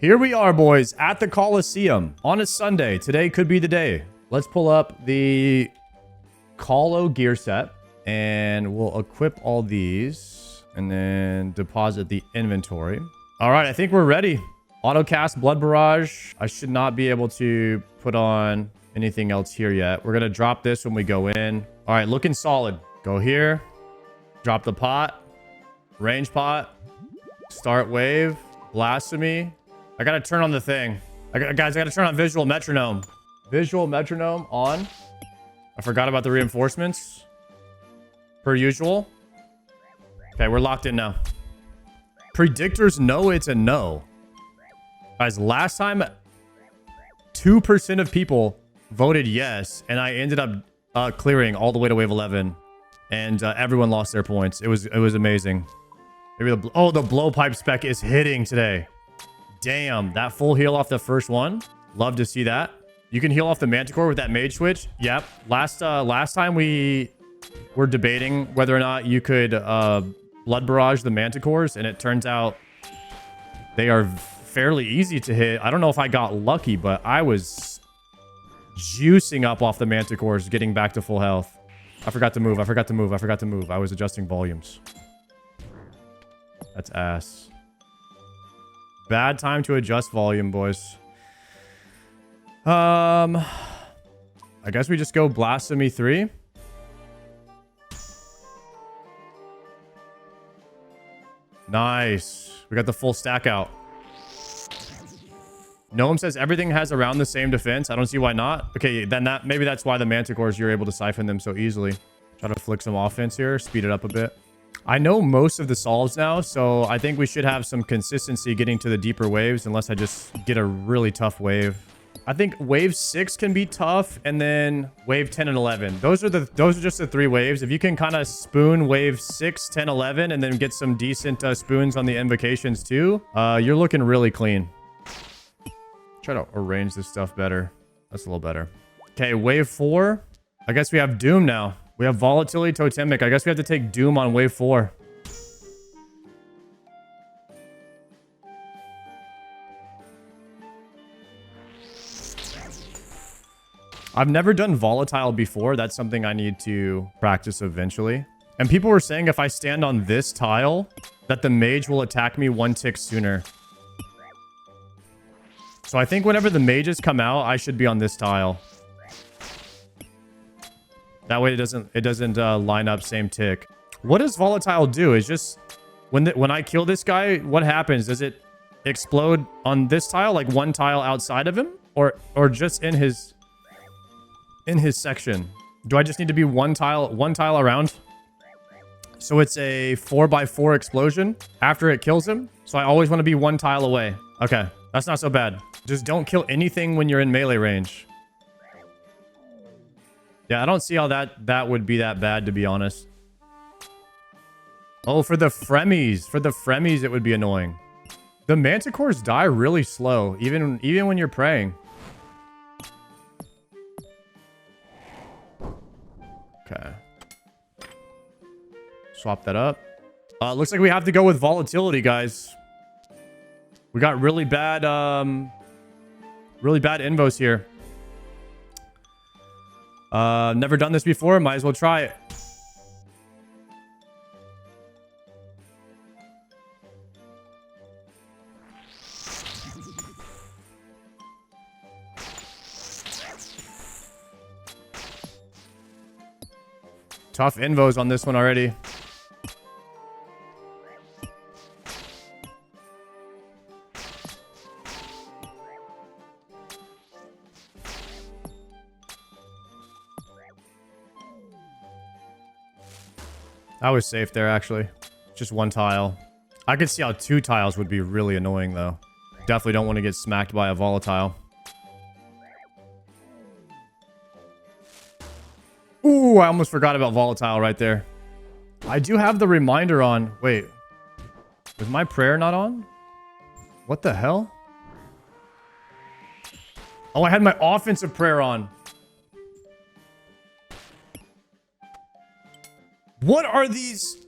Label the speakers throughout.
Speaker 1: Here we are, boys, at the Colosseum on a Sunday. Today could be the day. Let's pull up the Colo gear set and we'll equip all these and then deposit the inventory. All right, I think we're ready. Autocast Blood Barrage. I should not be able to put on anything else here yet. We're going to drop this when we go in. All right, looking solid. Go here. Drop the pot. Range pot. Start wave. Blasphemy. I got to turn on the thing. Guys, I got to turn on visual metronome. Visual metronome on. I forgot about the reinforcements. Per usual. Okay, we're locked in now. Predictors know it's a no. Guys, last time 2% of people voted yes, and I ended up clearing all the way to wave 11, and everyone lost their points. It was amazing. Maybe the blowpipe spec is hitting today. Damn, that full heal off the first one. Love to see that. You can heal off the Manticore with that mage switch. Yep. Last time we were debating whether or not you could blood barrage the Manticores, and it turns out they are fairly easy to hit. I don't know if I got lucky, but I was juicing up off the Manticores, getting back to full health. I forgot to move. I was adjusting volumes. That's ass. Bad time to adjust volume, boys. I guess we just go Blasphemy 3. Nice. We got the full stack out. Gnome says everything has around the same defense. I don't see why not. Okay, then maybe that's why the Manticores, you're able to siphon them so easily. Try to flick some offense here. Speed it up a bit. I know most of the solves now, so I think we should have some consistency getting to the deeper waves unless I just get a really tough wave. I think wave 6 can be tough, and then wave 10 and 11. Those are just the 3 waves. If you can kind of spoon wave 6, 10, 11, and then get some decent spoons on the invocations too, you're looking really clean. Try to arrange this stuff better. That's a little better. Okay, wave 4. I guess we have Doom now. We have Volatility Totemic. I guess we have to take Doom on wave 4. I've never done Volatile before. That's something I need to practice eventually. And people were saying if I stand on this tile, that the mage will attack me 1 tick sooner. So I think whenever the mages come out, I should be on this tile. That way it doesn't line up same tick. What does Volatile do? It's just when I kill this guy, what happens? Does it explode on this tile, like 1 tile outside of him, or just in his section? Do I just need to be one tile around? So it's a 4x4 explosion after it kills him. So I always want to be 1 tile away. Okay, that's not so bad. Just don't kill anything when you're in melee range. Yeah, I don't see how that would be that bad, to be honest. Oh, for the Fremies. For the Fremies, it would be annoying. The Manticores die really slow, even when you're praying. Okay. Swap that up. Looks like we have to go with Volatility, guys. We got really bad invos here. Never done this before. Might as well try it. Tough invos on this one already. I was safe there, actually. Just 1 tile. I could see how 2 tiles would be really annoying, though. Definitely don't want to get smacked by a Volatile. Ooh, I almost forgot about Volatile right there. I do have the reminder on. Wait. Was my prayer not on? What the hell? Oh, I had my offensive prayer on. What are these?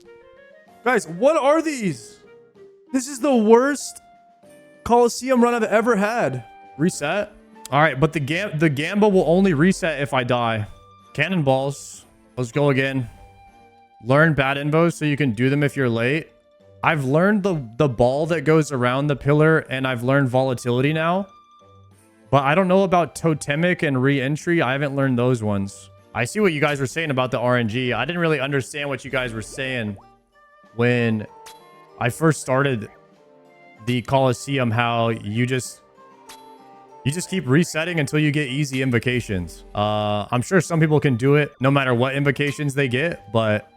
Speaker 1: Guys, what are these? This is the worst Colosseum run I've ever had. Reset. All right, but the Gamba will only reset if I die. Cannonballs. Let's go again. Learn bad invos so you can do them if you're late. I've learned the ball that goes around the pillar, and I've learned volatility now. But I don't know about totemic and re-entry. I haven't learned those ones. I see what you guys were saying about the RNG. I didn't really understand what you guys were saying when I first started the Colosseum, how you just keep resetting until you get easy invocations. I'm sure some people can do it no matter what invocations they get, but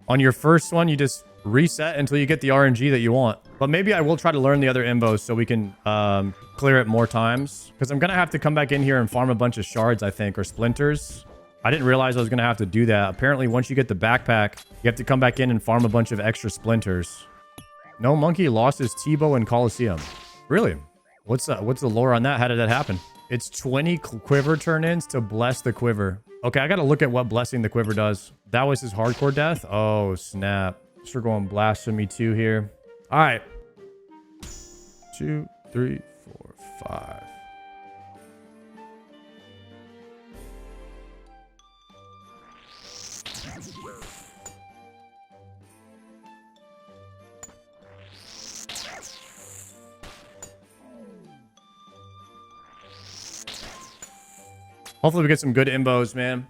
Speaker 1: on your first one, you just reset until you get the RNG that you want. But maybe I will try to learn the other invos so we can clear it more times. Because I'm going to have to come back in here and farm a bunch of shards, I think, or splinters. I didn't realize I was going to have to do that. Apparently, once you get the backpack, you have to come back in and farm a bunch of extra splinters. No monkey lost his T-bow in Colosseum. Really? What's the lore on that? How did that happen? It's 20 quiver turn-ins to bless the quiver. Okay, I got to look at what blessing the quiver does. That was his hardcore death? Oh, snap. So we're going blasphemy 2 here. All right. 2, 3, 4, 5. Hopefully we get some good imbos, man.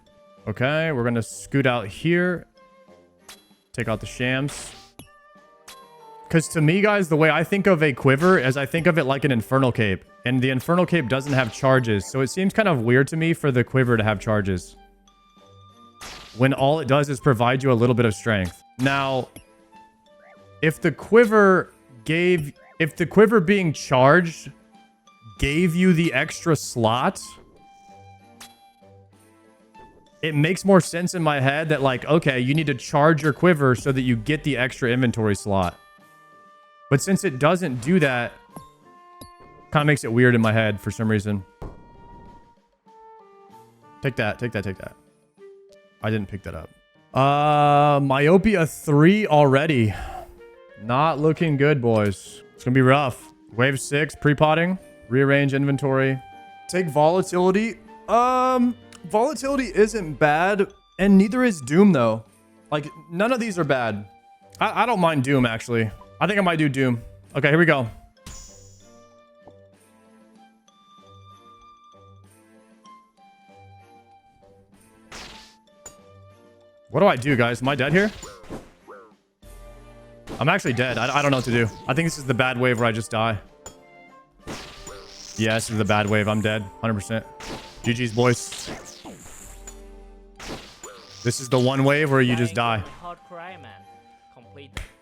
Speaker 1: Okay, we're going to scoot out here. Take out the shams. Because to me, guys, the way I think of a quiver is I think of it like an infernal cape. And the infernal cape doesn't have charges. So it seems kind of weird to me for the quiver to have charges, when all it does is provide you a little bit of strength. Now, if the quiver being charged gave you the extra slot, it makes more sense in my head that, like, okay, you need to charge your quiver so that you get the extra inventory slot. But since it doesn't do that, kind of makes it weird in my head for some reason. Take that, take that, take that. I didn't pick that up. Myopia 3 already. Not looking good, boys. It's gonna be rough. Wave 6, pre-potting. Rearrange inventory. Take volatility. Volatility isn't bad, and neither is Doom, though. Like, none of these are bad. I don't mind Doom, actually. I think I might do Doom. Okay, here we go. What do I do, guys? Am I dead here? I'm actually dead. I don't know what to do. I think this is the bad wave where I just die. Yeah, this is the bad wave. I'm dead. 100%. GG's, boys. This is the one wave where you just die. All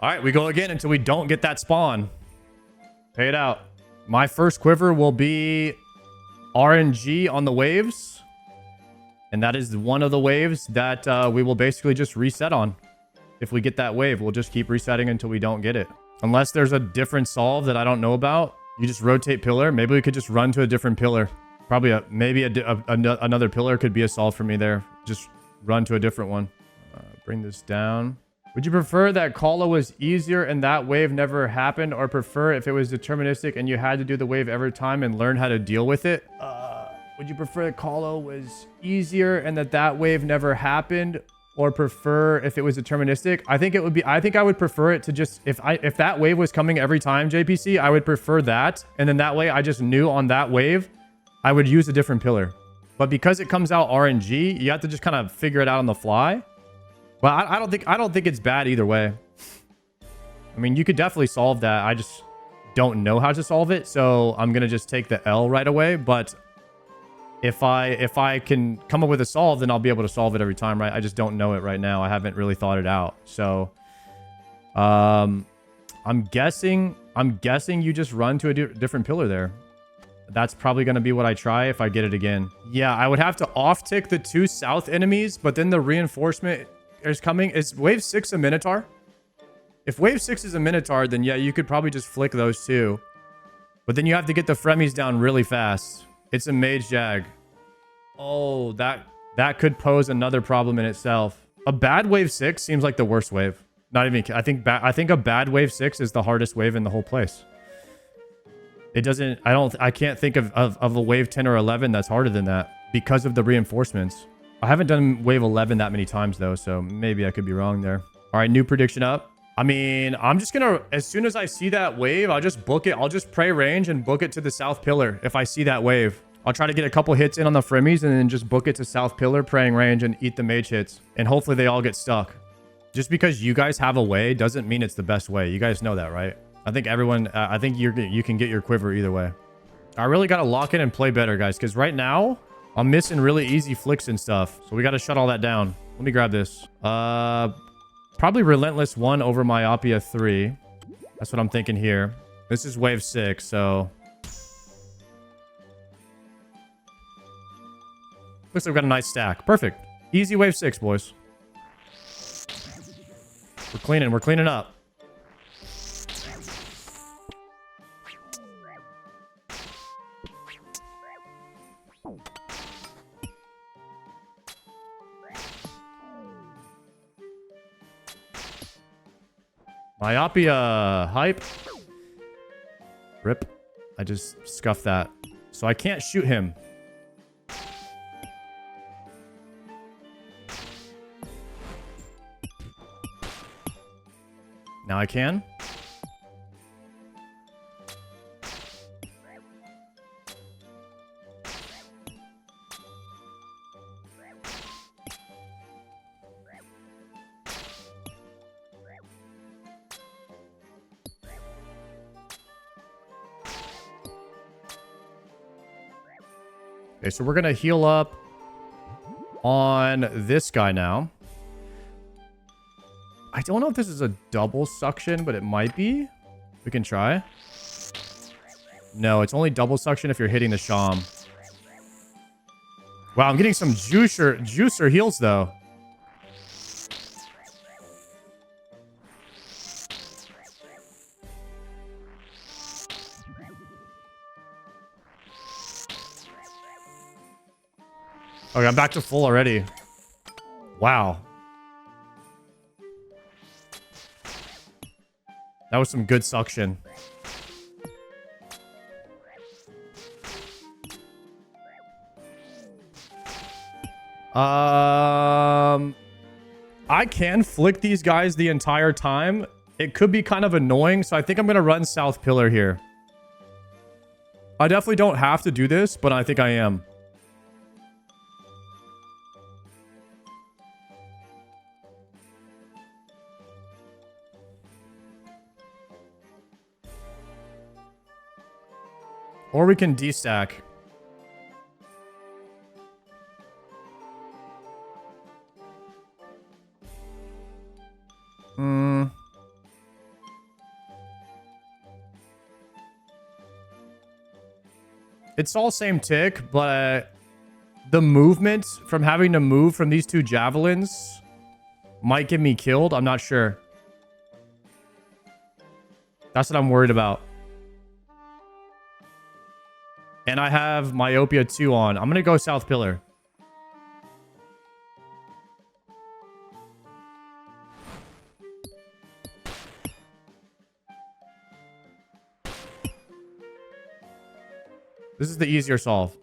Speaker 1: right, we go again until we don't get that spawn. Pay it out. My first quiver will be RNG on the waves. And that is one of the waves that we will basically just reset on. If we get that wave, we'll just keep resetting until we don't get it. Unless there's a different solve that I don't know about. You just rotate pillar. Maybe we could just run to a different pillar. Probably maybe another pillar could be a solve for me there. Just run to a different one. Bring this down. Would you prefer that Kala was easier and that wave never happened, or prefer if it was deterministic and you had to do the wave every time and learn how to deal with it? Would you prefer that Kala was easier and that wave never happened, or prefer if it was deterministic? I think it would be, I think I would prefer it to just, if that wave was coming every time, JPC, I would prefer that. And then that way I just knew on that wave, I would use a different pillar. But because it comes out RNG, you have to just kind of figure it out on the fly. But I don't think it's bad either way. I mean, you could definitely solve that. I just don't know how to solve it, so I'm gonna just take the L right away. But if I can come up with a solve, then I'll be able to solve it every time, right? I just don't know it right now. I haven't really thought it out. So I'm guessing you just run to a different pillar there. That's probably going to be what I try if I get it again. Yeah, I would have to off-tick the 2 south enemies, but then the reinforcement is coming. Is wave 6 a Minotaur? If wave 6 is a Minotaur, then yeah, you could probably just flick those 2. But then you have to get the Fremies down really fast. It's a Mage Jag. Oh, that could pose another problem in itself. A bad wave 6 seems like the worst wave. Not even, I think a bad wave 6 is the hardest wave in the whole place. It doesn't, I can't think of a wave 10 or 11 that's harder than that because of the reinforcements. I haven't done wave 11 that many times though, so maybe I could be wrong there. All right, new prediction up. I mean, I'm just gonna, as soon as I see that wave, I'll just book it. I'll just pray range and book it to the south pillar if I see that wave. I'll try to get a couple hits in on the frimmies and then just book it to south pillar, praying range, and eat the mage hits. And hopefully they all get stuck. Just because you guys have a way doesn't mean it's the best way. You guys know that, right? I think everyone, I think you can get your quiver either way. I really got to lock in and play better, guys, because right now I'm missing really easy flicks and stuff. So we got to shut all that down. Let me grab this. Probably Relentless 1 over Myopia 3. That's what I'm thinking here. This is wave 6, so... Looks like we've got a nice stack. Perfect. Easy wave 6, boys. We're cleaning up. Myopia hype. Rip. I just scuffed that. So I can't shoot him. Now I can. Okay, so we're going to heal up on this guy now. I don't know if this is a double suction, but it might be. We can try. No, it's only double suction if you're hitting the Sham. Wow, I'm getting some juicer heals, though. Okay, I'm back to full already. Wow. That was some good suction. I can flick these guys the entire time. It could be kind of annoying, so I think I'm going to run South Pillar here. I definitely don't have to do this, but I think I am. Or we can destack. It's all same tick, but the movement from having to move from these two javelins might get me killed. I'm not sure. That's what I'm worried about. And I have Myopia 2 on. I'm going to go South Pillar. This is the easier solve.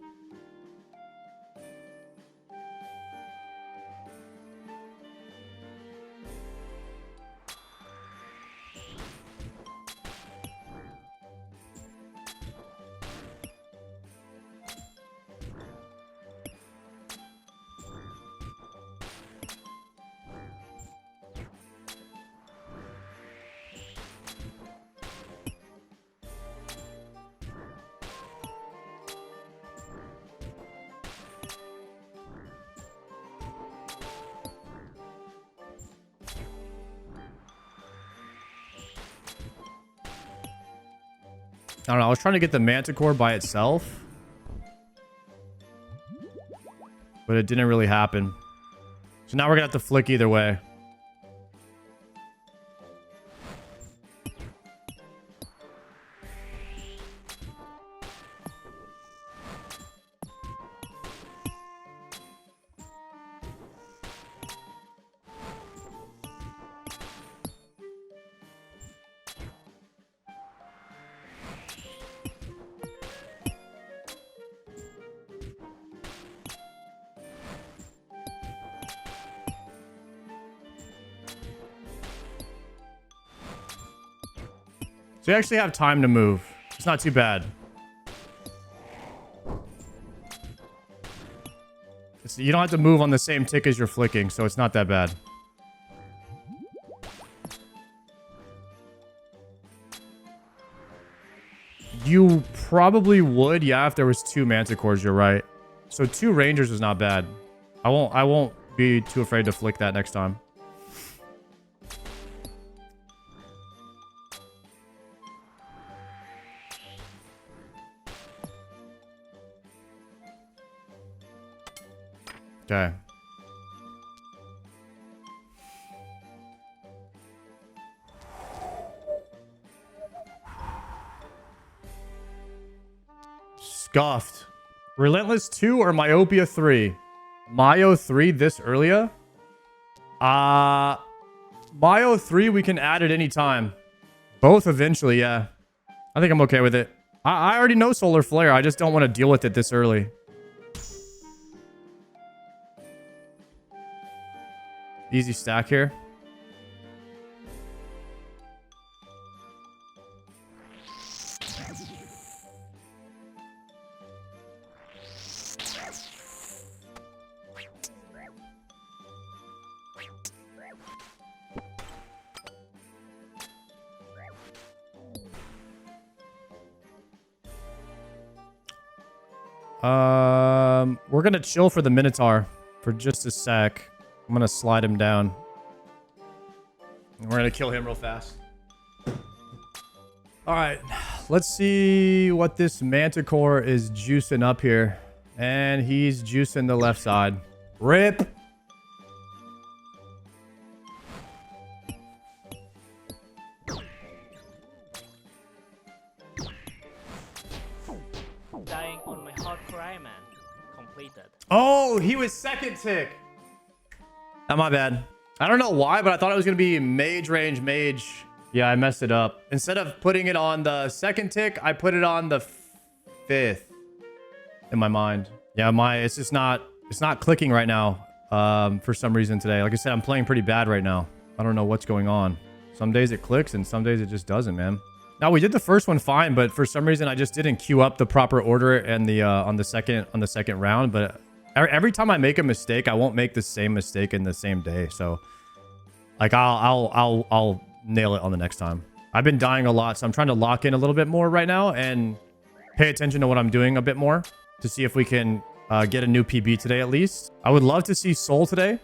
Speaker 1: I don't know. I was trying to get the Manticore by itself, but it didn't really happen. So now we're going to have to flick either way. So you actually have time to move. It's not too bad. You don't have to move on the same tick as you're flicking, so it's not that bad. You probably would, yeah, if there was 2 manticores, you're right. So 2 rangers is not bad. I won't be too afraid to flick that next time. Okay. Scuffed. Relentless 2 or Myopia 3? Myo 3 this earlier? Myo 3 we can add at any time. Both eventually, yeah. I think I'm okay with it. I already know Solar Flare. I just don't want to deal with it this early. Easy stack here. We're gonna chill for the Minotaur for just a sec. I'm gonna slide him down. And we're gonna kill him real fast. Alright, let's see what this Manticore is juicing up here. And he's juicing the left side. RIP!
Speaker 2: Dying on my hard cry, man. Completed.
Speaker 1: Oh, he was second tick. Not my bad. I don't know why, but I thought it was going to be mage range mage. Yeah, I messed it up. Instead of putting it on the second tick, I put it on the 5th in my mind. Yeah, it's just not, it's not clicking right now for some reason today. Like I said, I'm playing pretty bad right now. I don't know what's going on. Some days it clicks and some days it just doesn't, man. Now, we did the first one fine, but for some reason I just didn't queue up the proper order and the on the second round. But every time I make a mistake, I won't make the same mistake in the same day. So, like, I'll nail it on the next time. I've been dying a lot, so I'm trying to lock in a little bit more right now and pay attention to what I'm doing a bit more to see if we can get a new PB today at least. I would love to see Sol today.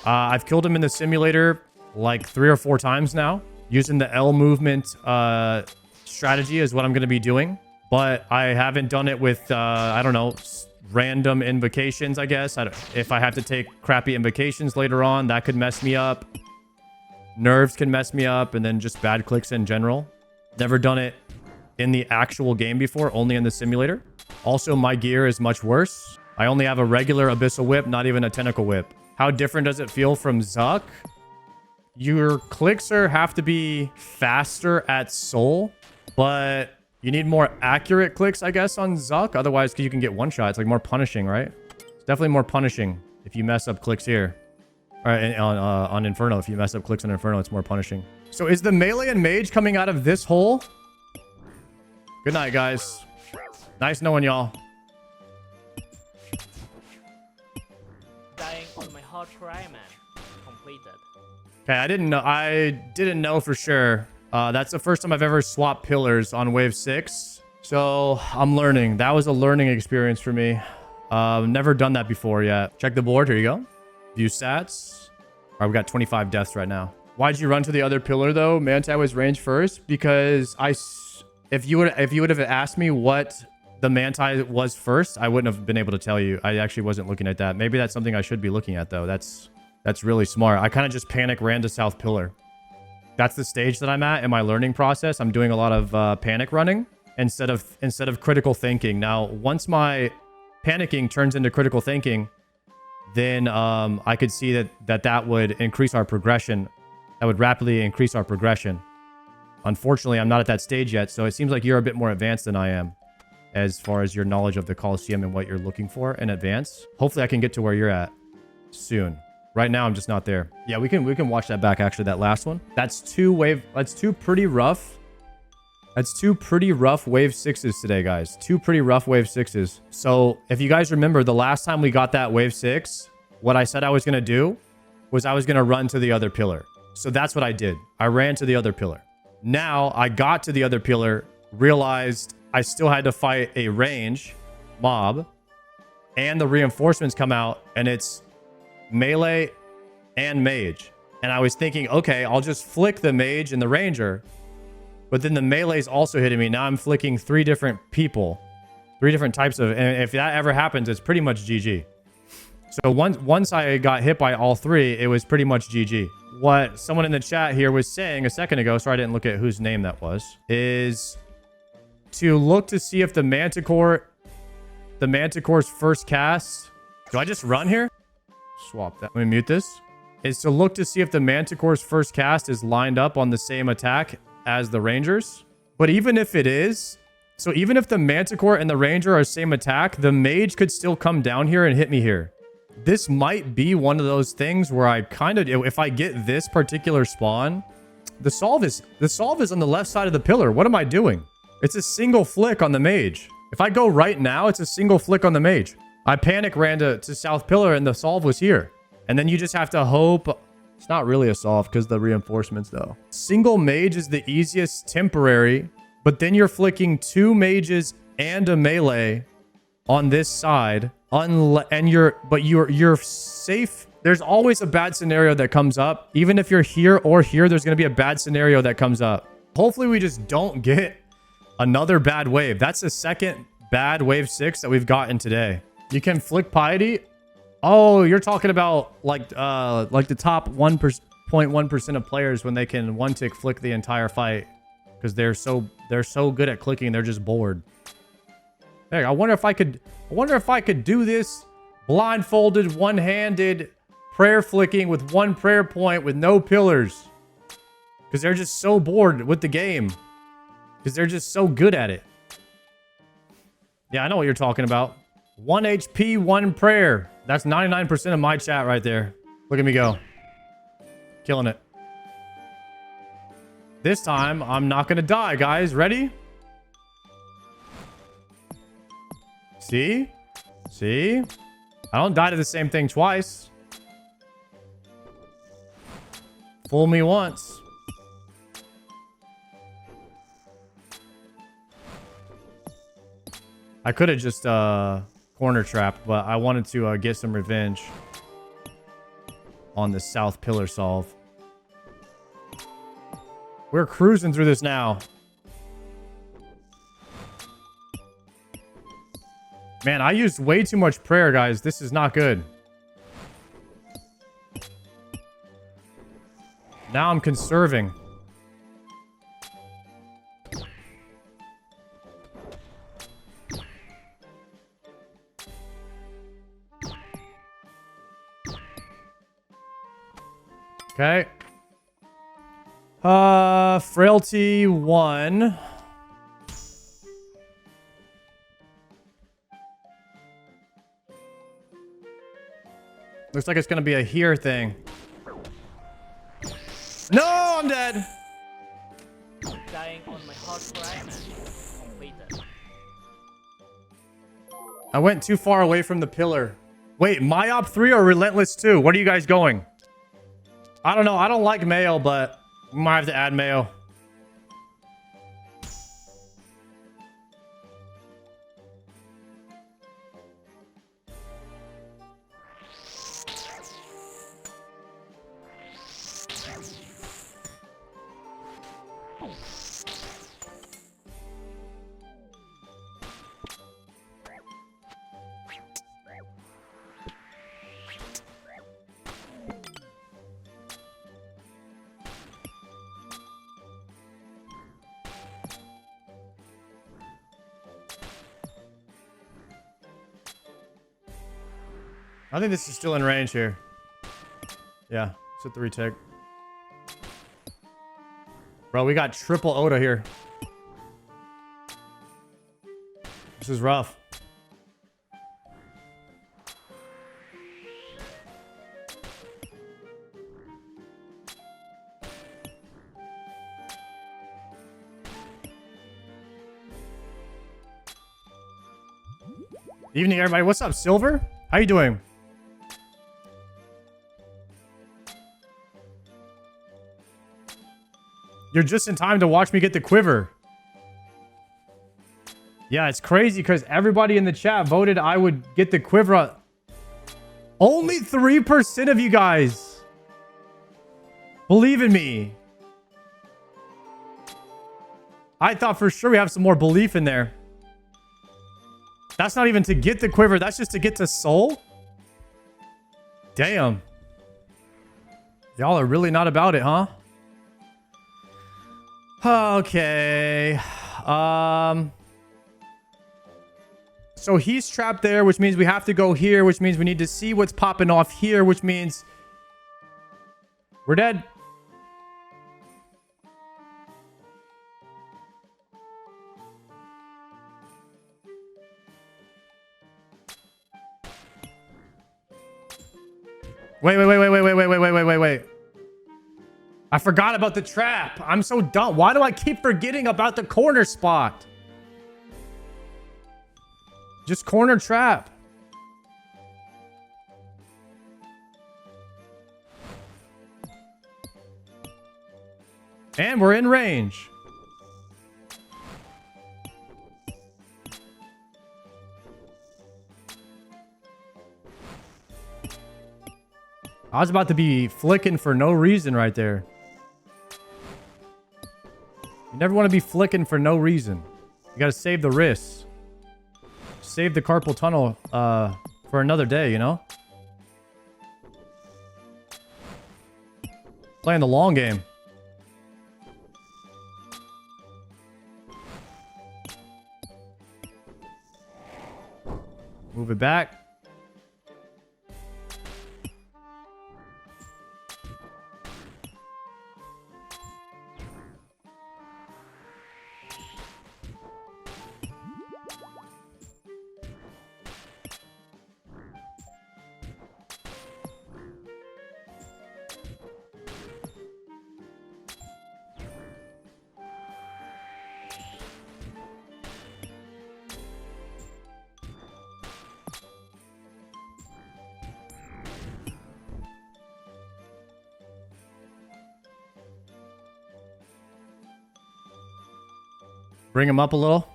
Speaker 1: I've killed him in the simulator like 3 or 4 times now. Using the L movement strategy is what I'm going to be doing. But I haven't done it with, I don't know, random invocations, I guess. If I have to take crappy invocations later on, that could mess me up. Nerves can mess me up, and then just bad clicks in general. Never done it in the actual game before, only in the simulator. Also, my gear is much worse. I only have a regular Abyssal Whip, not even a Tentacle Whip. How different does it feel from Zuck? Your clicks have to be faster at Sol, but you need more accurate clicks, I guess, on Zuck. Otherwise, because you can get one shot. It's like more punishing, right? It's definitely more punishing if you mess up clicks here. Or on Inferno. If you mess up clicks on Inferno, it's more punishing. So is the melee and mage coming out of this hole? Good night, guys. Nice knowing y'all.
Speaker 2: Dying on my hard cry, man. Completed.
Speaker 1: Okay, I didn't know for sure. That's the first time I've ever swapped pillars on wave 6. So I'm learning. That was a learning experience for me. Never done that before yet. Check the board. Here you go. View stats. All right, we got 25 deaths right now. Why'd you run to the other pillar though? Manti was range first because if you would have asked me what the Manti was first, I wouldn't have been able to tell you. I actually wasn't looking at that. Maybe that's something I should be looking at though. That's really smart. I kind of just panic ran to South Pillar. That's the stage that I'm at in my learning process. I'm doing a lot of panic running instead of critical thinking. Now, once my panicking turns into critical thinking, then I could see that would increase our progression. That would rapidly increase our progression. Unfortunately, I'm not at that stage yet, so it seems like you're a bit more advanced than I am as far as your knowledge of the Colosseum and what you're looking for in advance. Hopefully, I can get to where you're at soon. Right now, I'm just not there. Yeah, we can watch that back, actually, that last one. That's two pretty rough That's two pretty rough wave 6s today, guys. Two pretty rough wave 6s. So if you guys remember, the last time we got that wave 6, what I said I was going to do was I was going to run to the other pillar. So that's what I did. I ran to the other pillar. Now I got to the other pillar, realized I still had to fight a range mob, and the reinforcements come out, and it's melee and mage. And I was thinking, okay, I'll just flick the mage and the ranger. But then the melee's also hitting me. Now I'm flicking 3 different people. 3 different types of... And if that ever happens, it's pretty much GG. So once I got hit by all 3, it was pretty much GG. What someone in the chat here was saying a second ago, sorry I didn't look at whose name that was, is to look to see if the Manticore's first cast... Do I just run here? Swap that. Let me mute this. Is to look to see if the Manticore's first cast is lined up on the same attack as the Rangers. But even if it is, so even if the Manticore and the Ranger are same attack, the Mage could still come down here and hit me here. This might be one of those things where I kind of, if I get this particular spawn, the solve is on the left side of the pillar. What am I doing? It's a single flick on the Mage. If I go right now, it's a single flick on the Mage. I panic ran to South Pillar and the solve was here. And then you just have to hope. It's not really a solve because the reinforcements though. Single mage is the easiest temporary, but then you're flicking 2 mages and a melee on this side. And you're safe. There's always a bad scenario that comes up. Even if you're here or here, there's going to be a bad scenario that comes up. Hopefully we just don't get another bad wave. That's the second bad wave 6 that we've gotten today. You can flick piety. Oh, you're talking about like the top 1.1% of players when they can one tick flick the entire fight because they're so good at clicking, they're just bored. Hey, I wonder if I could do this blindfolded, one-handed prayer flicking with 1 prayer point with no pillars because they're just so bored with the game because they're just so good at it. Yeah, I know what you're talking about. 1 HP, 1 prayer. That's 99% of my chat right there. Look at me go. Killing it. This time, I'm not going to die, guys. Ready? See? See? I don't die to the same thing twice. Fool me once. I could have just corner trapped, but I wanted to get some revenge on the South Pillar solve. We're cruising through this now. Man, I used way too much prayer, guys. This is not good. Now I'm conserving. Okay. Frailty 1. Looks like it's gonna be a here thing. No, I'm dead.
Speaker 2: Dying on my hardcore Iron Man. Completed.
Speaker 1: I went too far away from the pillar. Wait, Myop 3 or Relentless 2? What are you guys going? I don't know. I don't like mayo, but we might have to add mayo. I think this is still in range here. Yeah, it's at the retake. Bro, we got triple Oda here. This is rough. Evening, everybody. What's up, Silver? How you doing? You're just in time to watch me get the quiver. Yeah, it's crazy because everybody in the chat voted I would get the quiver. Only 3% of you guys believe in me. I thought for sure we have some more belief in there. That's not even to get the quiver. That's just to get to Sol. Damn. Y'all are really not about it, huh? Okay. So he's trapped there, which means we have to go here, which means we need to see what's popping off here, which means we're dead. Wait. I forgot about the trap. I'm so dumb. Why do I keep forgetting about the corner spot? Just corner trap. And we're in range. I was about to be flicking for no reason right there. You never want to be flicking for no reason. You got to save the wrists. Save the carpal tunnel for another day, you know? Playing the long game. Move it back. Bring him up a little.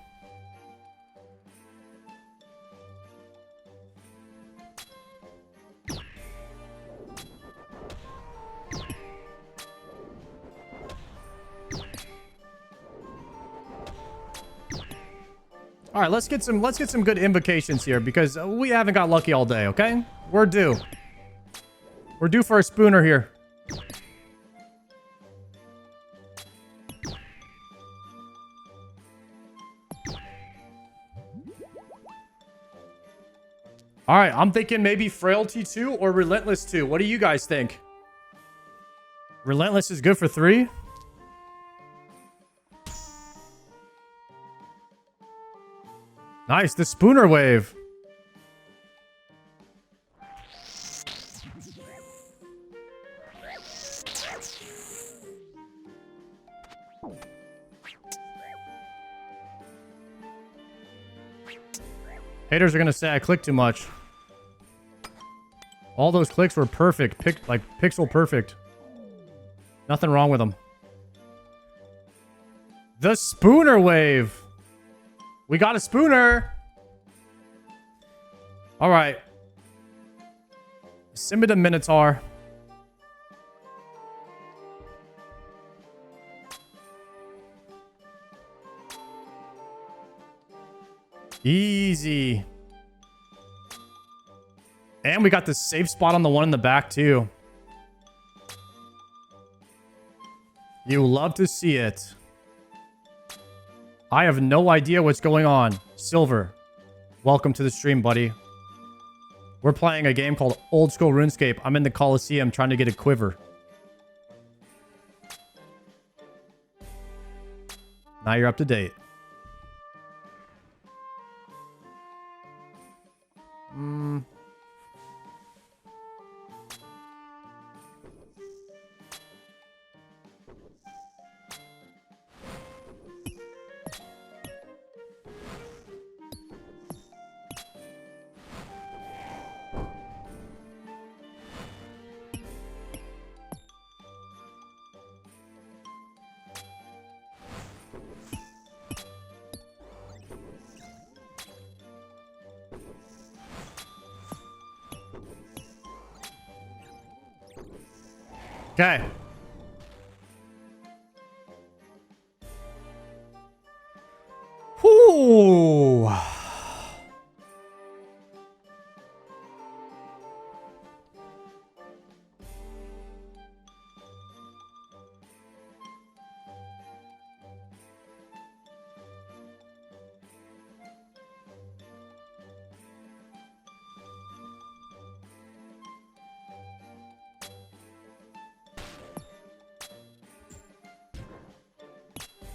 Speaker 1: All right, let's get some good invocations here because we haven't got lucky all day, okay? We're due. We're due for a spooner here. All right, I'm thinking maybe Frailty 2 or Relentless 2. What do you guys think? Relentless is good for 3? Nice, the Spooner Wave. Haters are gonna say I clicked too much. All those clicks were perfect. Like pixel perfect. Nothing wrong with them. The Spooner Wave. We got a spooner. All right. Simba Minotaur. Easy. And we got the safe spot on the one in the back too. You love to see it. I have no idea what's going on. Silver, welcome to the stream, buddy. We're playing a game called Old School RuneScape. I'm in the Colosseum trying to get a quiver. Now you're up to date. Okay. Whoo.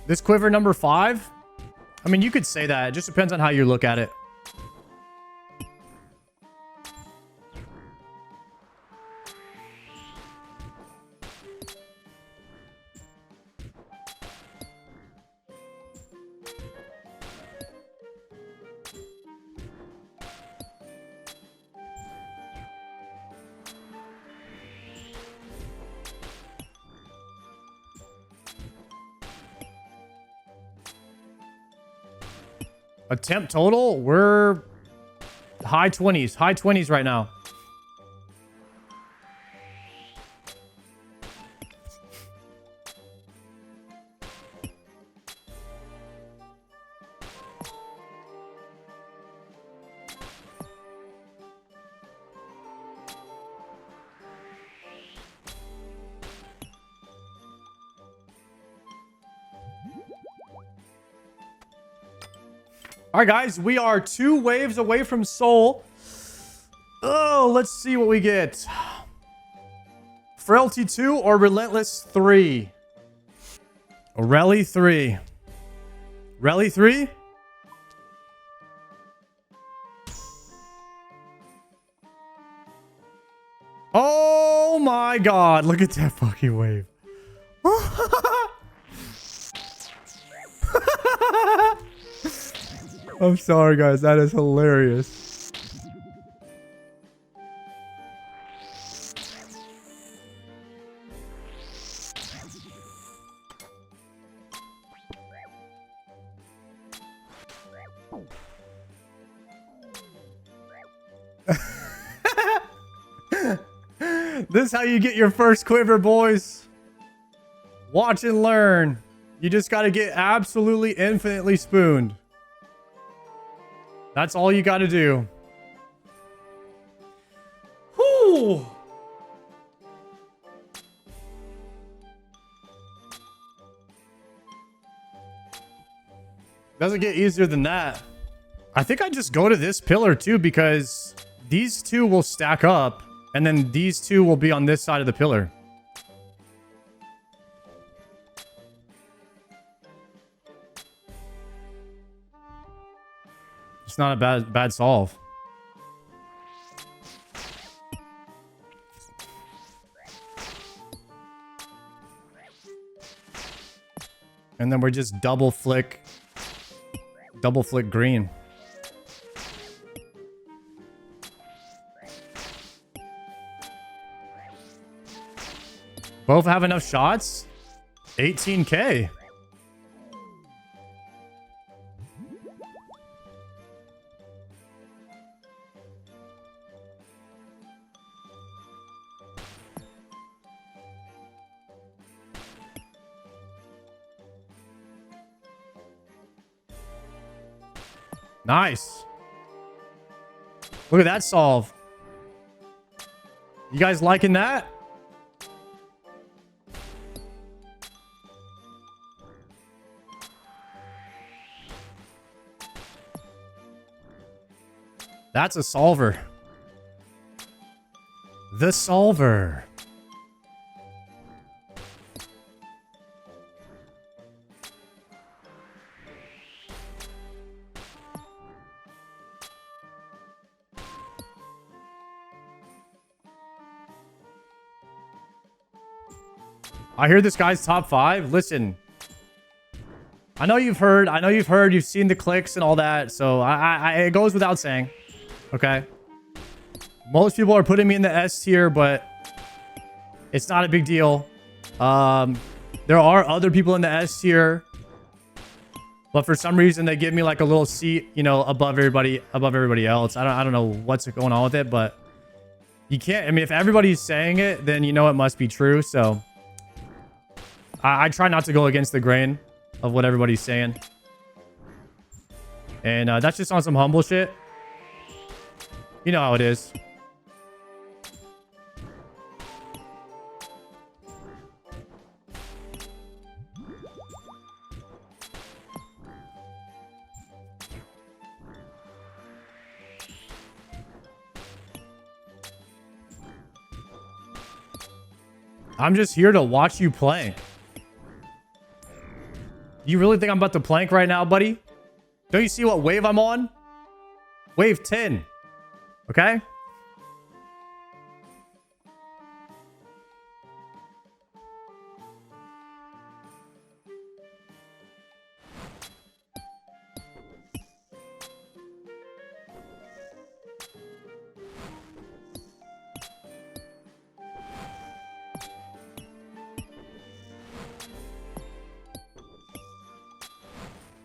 Speaker 1: This quiver number 5? I mean, you could say that. It just depends on how you look at it. Attempt total, we're high 20s. High 20s right now. All right, guys, we are 2 waves away from Sol. Oh, let's see what we get. Frailty 2 or Relentless 3? Rally 3. Rally 3? Oh my god, look at that fucking wave. I'm sorry, guys. That is hilarious. This is how you get your first quiver, boys. Watch and learn. You just got to get absolutely infinitely spooned. That's all you got to do. Whew. Doesn't get easier than that. I think I just go to this pillar too, because these 2 will stack up and then these 2 will be on this side of the pillar. It's not a bad solve. And then we're just double flick green. Both have enough shots? 18K. Nice. Look at that solve. You guys liking that? That's a solver. The solver. I hear this guy's top 5. Listen, I know you've heard, you've seen the clicks and all that. So it goes without saying. Okay. Most people are putting me in the S tier, but it's not a big deal. There are other people in the S tier, but for some reason they give me like a little seat, you know, above everybody else. I don't know what's going on with it, but You can't, I mean, if everybody's saying it, then you know it must be true. So I try not to go against the grain of what everybody's saying. And that's just on some humble shit. You know how it is. I'm just here to watch you play. You really think I'm about to plank right now, buddy? Don't you see what wave I'm on? Wave 10. Okay?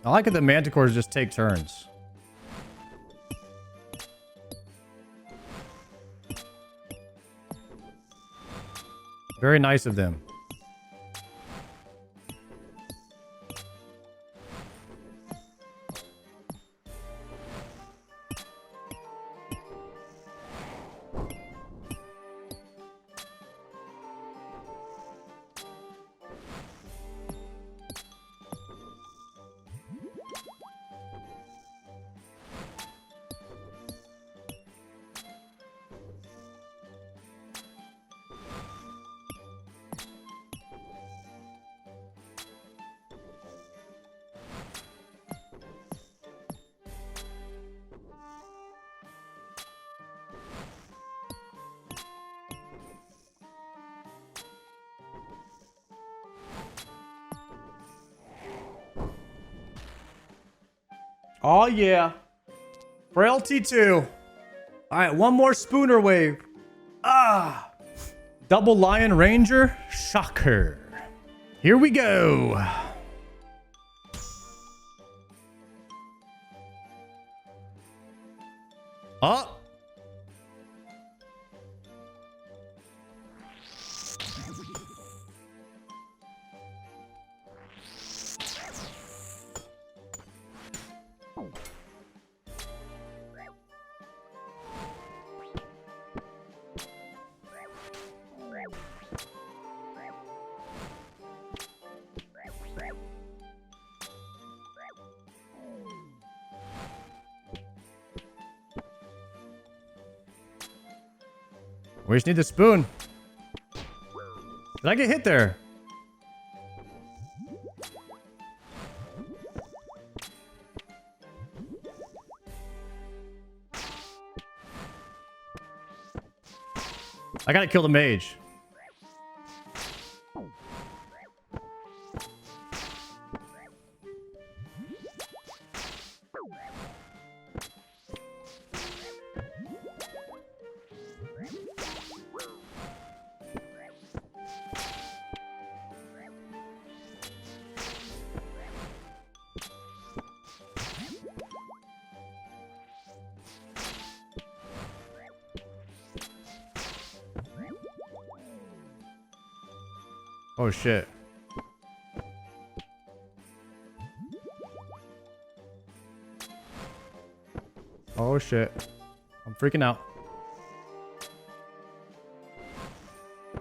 Speaker 1: I like it that manticores just take turns. Very nice of them. Oh, yeah. Frailty 2. All right, one more spooner wave. Ah. Double Lion Ranger. Shocker. Here we go. Oh. We just need the spoon. Did I get hit there? I gotta kill the mage. Oh shit. Oh shit. I'm freaking out.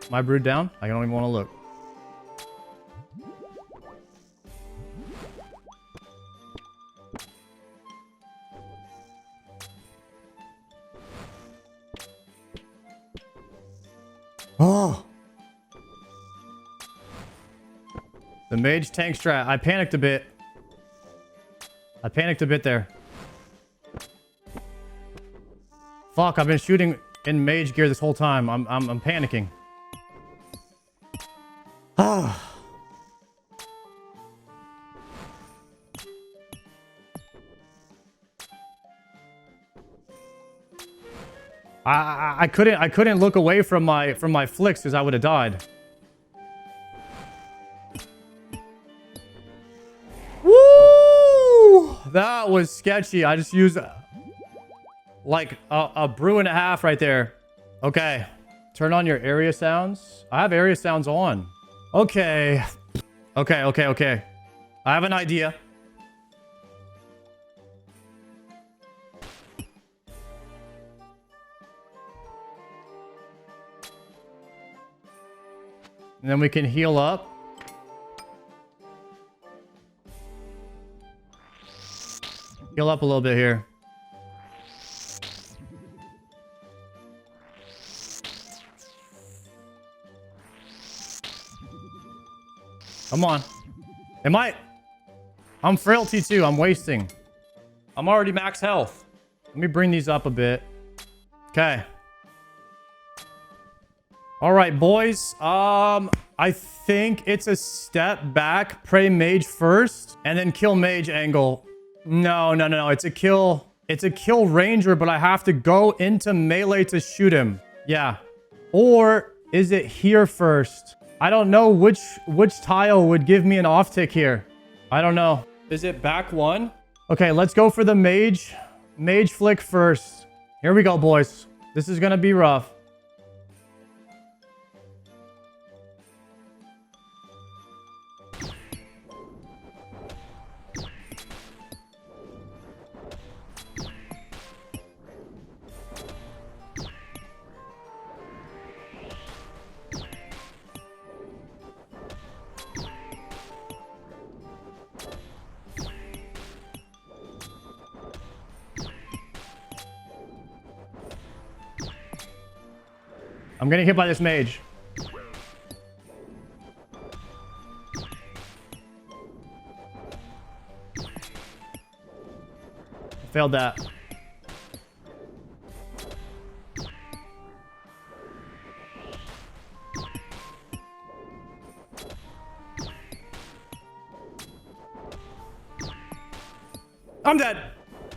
Speaker 1: My brood down? I don't even want to look. Oh. The mage tank strat. I panicked a bit. I panicked a bit there. Fuck, I've been shooting in mage gear this whole time. I'm panicking. Ah. I couldn't look away from my flicks because I would have died. Woo! That was sketchy. I just used like a brew and a half right there Okay. Turn on your area sounds. I have area sounds on. Okay. Okay. I have an idea. And then we can heal up. Heal up a little bit here. Come on. I'm frailty too. I'm wasting. I'm already max health. Let me bring these up a bit. Okay. All right, boys. I think it's a step back. Pray mage first and then kill mage angle. No. It's a kill ranger, but I have to go into melee to shoot him. Yeah. Or is it here first? I don't know which tile would give me an off tick here. I don't know. Is it back one? Okay, let's go for the mage flick first. Here we go, boys. This is gonna be rough. I'm getting hit by this mage. Failed that. I'm dead.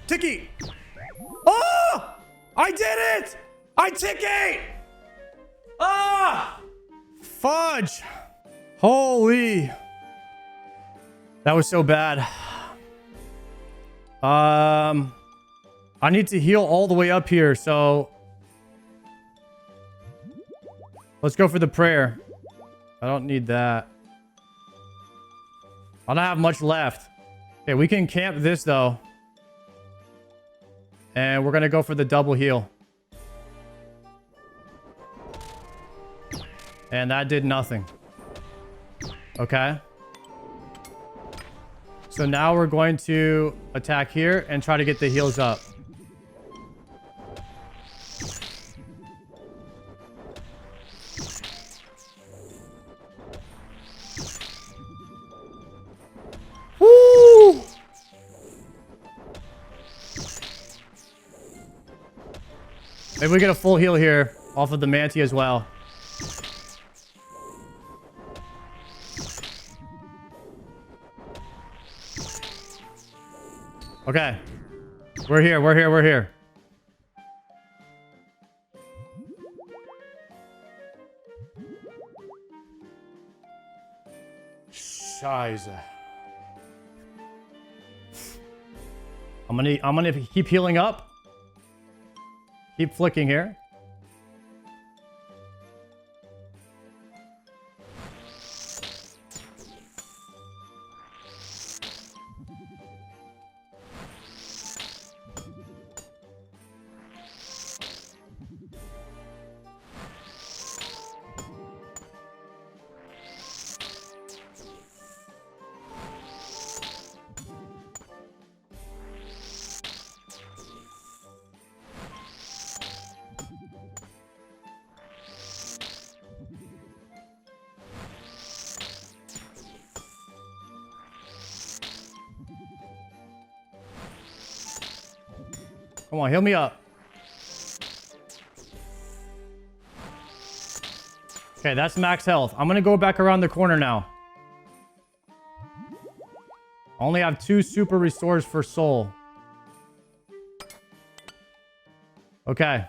Speaker 1: Ticky. Oh! I did it! I ticky! Ah! Fudge! Holy. That was so bad. I need to heal all the way up here, so let's go for the prayer. I don't need that. I don't have much left. Okay, we can camp this though. And we're gonna go for the double heal. And that did nothing. Okay. So now we're going to attack here and try to get the heals up. Woo! Maybe we get a full heal here off of the Manti as well. Okay. We're here. Scheiße. I'm gonna keep healing up. Keep flicking here. Come on, heal me up. Okay, that's max health. I'm gonna go back around the corner now. I only have 2 super restores for soul. Okay.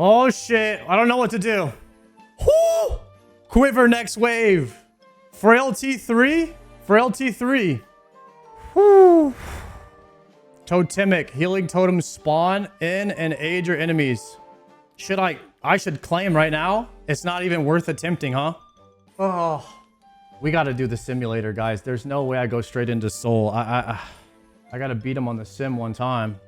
Speaker 1: Oh, shit. I don't know what to do. Whoo! Quiver next wave. Frailty 3? Frailty 3. Whoo. Totemic. Healing totems spawn in and aid your enemies. I should claim right now? It's not even worth attempting, huh? Oh. We got to do the simulator, guys. There's no way I go straight into Sol. I got to beat him on the sim one time.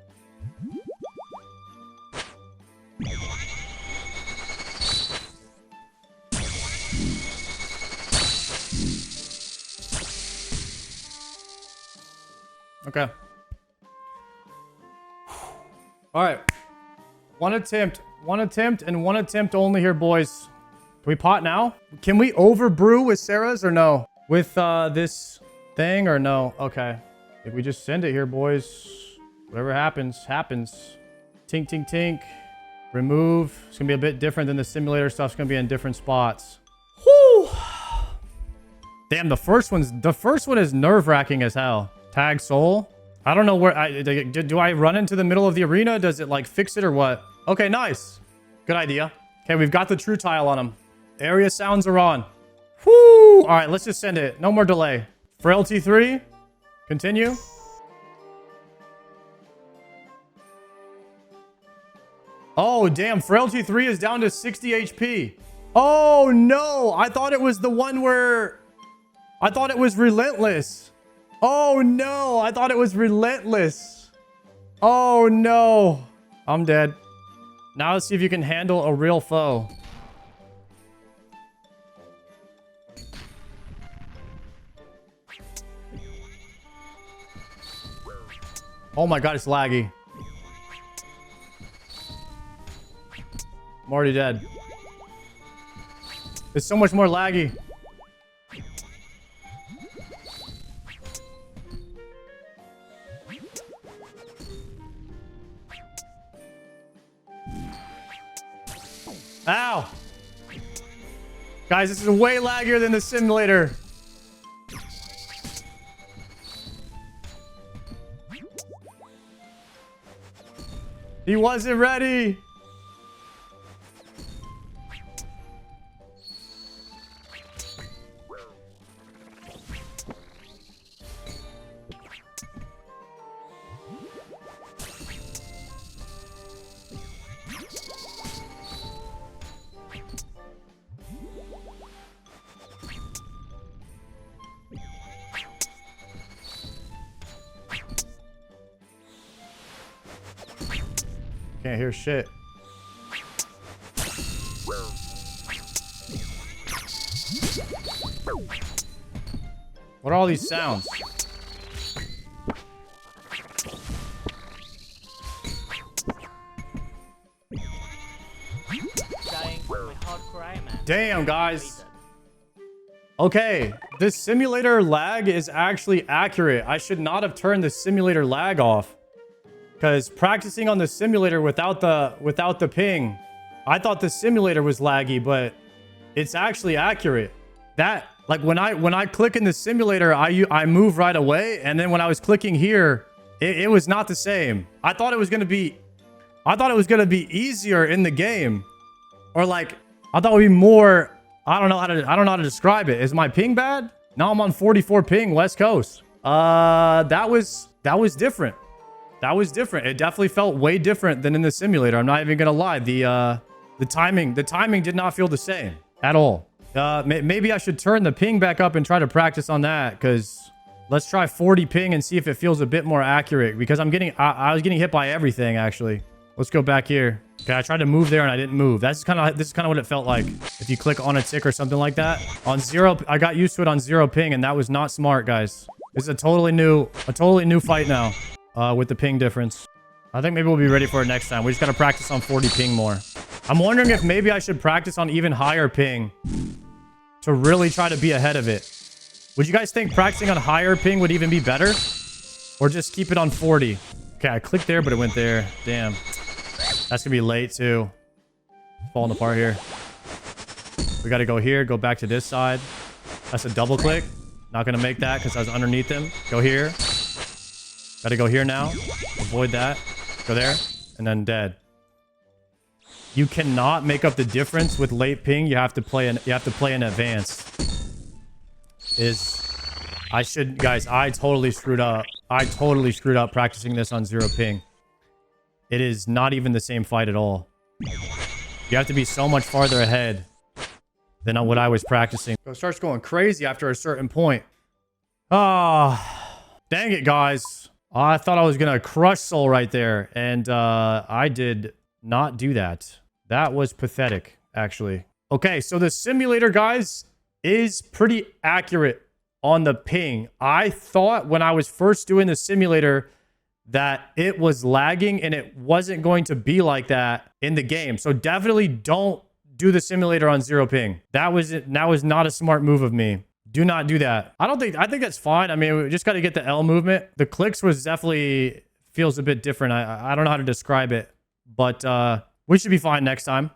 Speaker 1: Okay. All right. One attempt and one attempt only here, boys. Can we pot now? Can we overbrew with Sarah's or no? With this thing or no? Okay. If we just send it here, boys. Whatever happens, happens. Tink, tink, tink. Remove. It's going to be a bit different than the simulator stuff. It's going to be in different spots. Whew. Damn, the first one is nerve-wracking as hell. Tag Sol. I don't know where... do I run into the middle of the arena? Does it, like, fix it or what? Okay, nice. Good idea. Okay, we've got the true tile on him. Area sounds are on. Whoo! All right, let's just send it. No more delay. Frailty 3. Continue. Oh, damn. Frailty 3 is down to 60 HP. Oh, no. I thought it was the one where... I thought it was relentless. Oh, no. I thought it was relentless. Oh, no. I'm dead. Now let's see if you can handle a real foe. Oh my god, it's laggy. I'm already dead. It's so much more laggy. Ow! Guys, this is way laggier than the simulator. He wasn't ready. Can't hear shit. What are all these sounds? Damn, guys. Okay, this simulator lag is actually accurate. I should not have turned the simulator lag off. Because practicing on the simulator without the ping, I thought the simulator was laggy, but it's actually accurate. That, like, when I click in the simulator, I move right away, and then when I was clicking here, it was not the same. I thought it was gonna be easier in the game, or like I thought it would be more. I don't know how to describe it. Is my ping bad? Now I'm on 44 ping West Coast. That was different. That was different. It definitely felt way different than in the simulator. I'm not even gonna lie. The timing did not feel the same at all. Maybe I should turn the ping back up and try to practice on that, because let's try 40 ping and see if it feels a bit more accurate, because I was getting hit by everything actually. Let's go back here. Okay, I tried to move there and I didn't move. This is kind of what it felt like if you click on a tick or something like that. On 0, I got used to it on 0 ping, and that was not smart, guys. This is a totally new fight now. With the ping difference. I think maybe we'll be ready for it next time. We just got to practice on 40 ping more. I'm wondering if maybe I should practice on even higher ping to really try to be ahead of it. Would you guys think practicing on higher ping would even be better? Or just keep it on 40? Okay, I clicked there, but it went there. Damn. That's gonna be late too. Falling apart here. We got to go here, go back to this side. That's a double click. Not gonna make that because I was underneath him. Go here. Gotta go here now. Avoid that. Go there. And then dead. You cannot make up the difference with late ping. You have to play in advance. Guys, I totally screwed up. I totally screwed up practicing this on 0 ping. It is not even the same fight at all. You have to be so much farther ahead than what I was practicing. It starts going crazy after a certain point. Ah, dang it, guys. I thought I was going to crush Sol right there. And I did not do that. That was pathetic, actually. Okay, so the simulator, guys, is pretty accurate on the ping. I thought when I was first doing the simulator that it was lagging and it wasn't going to be like that in the game. So definitely don't do the simulator on 0 ping. That was not a smart move of me. Do not do that. I think that's fine. I mean, we just got to get the L movement. The clicks was definitely feels a bit different. I don't know how to describe it, but we should be fine next time.